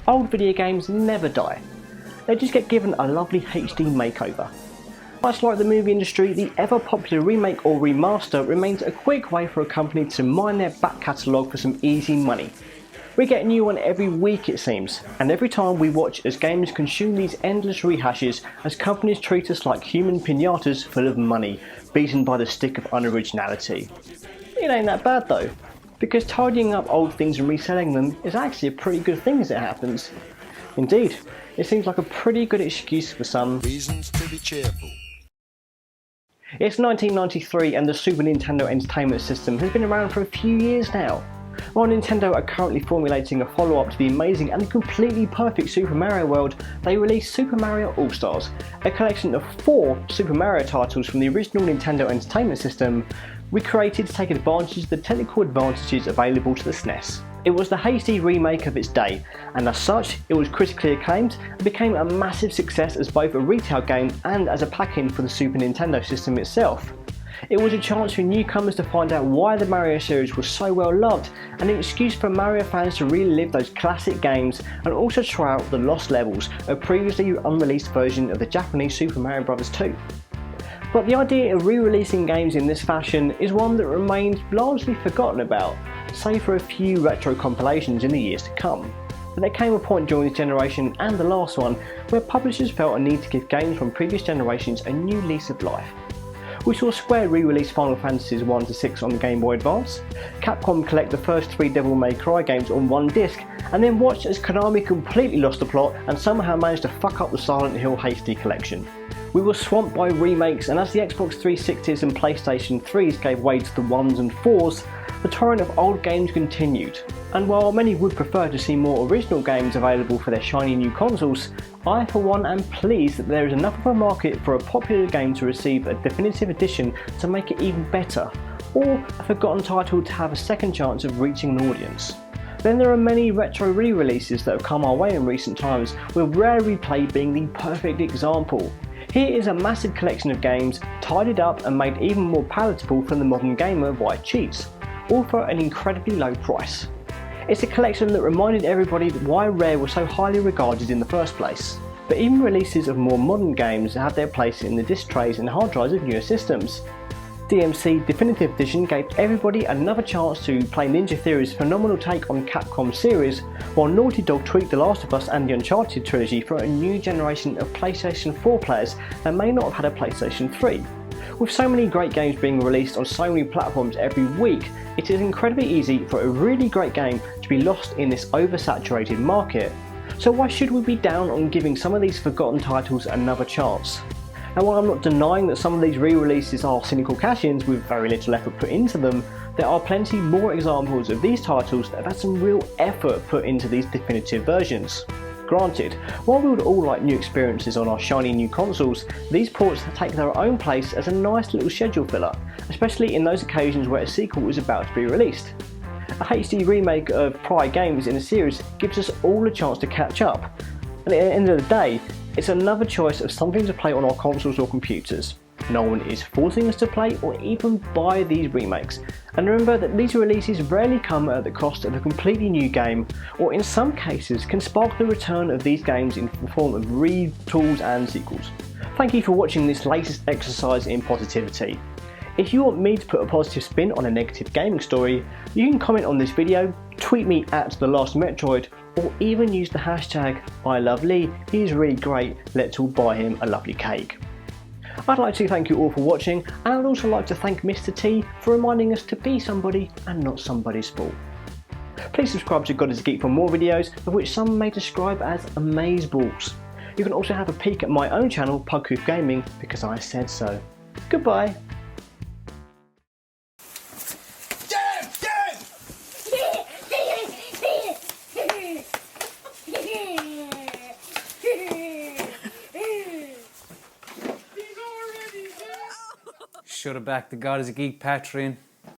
Old video games never die. They just get given a lovely HD makeover. Much like the movie industry, the ever popular remake or remaster remains a quick way for a company to mine their back catalogue for some easy money. We get a new one every week it seems, and every time we watch as gamers consume these endless rehashes as companies treat us like human pinatas full of money, beaten by the stick of unoriginality. It ain't that bad though, because tidying up old things and reselling them is actually a pretty good thing as it happens. Indeed, it seems like a pretty good excuse for some reasons to be cheerful. It's 1993 and the Super Nintendo Entertainment System has been around for a few years now. While Nintendo are currently formulating a follow-up to the amazing and completely perfect Super Mario World, they released Super Mario All-Stars, a collection of 4 Super Mario titles from the original Nintendo Entertainment System, recreated to take advantage of the technical advantages available to the SNES. It was the hasty remake of its day, and as such, it was critically acclaimed and became a massive success as both a retail game and as a pack-in for the Super Nintendo system itself. It was a chance for newcomers to find out why the Mario series was so well loved, and an excuse for Mario fans to relive those classic games and also try out the lost levels, a previously unreleased version of the Japanese Super Mario Bros. 2. But the idea of re-releasing games in this fashion is one that remains largely forgotten about, save for a few retro compilations in the years to come. But there came a point during this generation and the last one where publishers felt a need to give games from previous generations a new lease of life. We saw Square re-release Final Fantasies 1-6 on the Game Boy Advance, Capcom collect the first 3 Devil May Cry games on one disc, and then watched as Konami completely lost the plot and somehow managed to fuck up the Silent Hill Hasty collection. We were swamped by remakes, and as the Xbox 360s and PlayStation 3s gave way to the 1s and 4s, the torrent of old games continued. And while many would prefer to see more original games available for their shiny new consoles, I for one am pleased that there is enough of a market for a popular game to receive a definitive edition to make it even better, or a forgotten title to have a second chance of reaching an audience. Then there are many retro re-releases that have come our way in recent times, with Rare Replay being the perfect example. Here is a massive collection of games, tidied up and made even more palatable for the modern gamer via cheats, all for an incredibly low price. It's a collection that reminded everybody why Rare was so highly regarded in the first place. But even releases of more modern games have their place in the disc trays and hard drives of newer systems. DMC Definitive Edition gave everybody another chance to play Ninja Theory's phenomenal take on Capcom's series, while Naughty Dog tweaked The Last of Us and the Uncharted trilogy for a new generation of PlayStation 4 players that may not have had a PlayStation 3. With so many great games being released on so many platforms every week, it is incredibly easy for a really great game to be lost in this oversaturated market. So why should we be down on giving some of these forgotten titles another chance? Now, while I'm not denying that some of these re-releases are cynical cash-ins with very little effort put into them, there are plenty more examples of these titles that have had some real effort put into these definitive versions. Granted, while we would all like new experiences on our shiny new consoles, these ports take their own place as a nice little schedule filler, especially in those occasions where a sequel is about to be released. A HD remake of prior games in a series gives us all a chance to catch up, and at the end of the day, it's another choice of something to play on our consoles or computers. No one is forcing us to play or even buy these remakes, and remember that these releases rarely come at the cost of a completely new game, or in some cases can spark the return of these games in the form of retools and sequels. Thank you for watching this latest exercise in positivity. If you want me to put a positive spin on a negative gaming story, you can comment on this video, tweet me at TheLastMetroid, or even use the hashtag #ILoveLee. He's really great, let's all buy him a lovely cake. I'd like to thank you all for watching, and I'd also like to thank Mr. T for reminding us to be somebody and not somebody's fault. Please subscribe to God is a Geek for more videos, of which some may describe as amazeballs. You can also have a peek at my own channel, Pugcoof Gaming, because I said so. Goodbye. Should have backed the God is a Geek Patreon.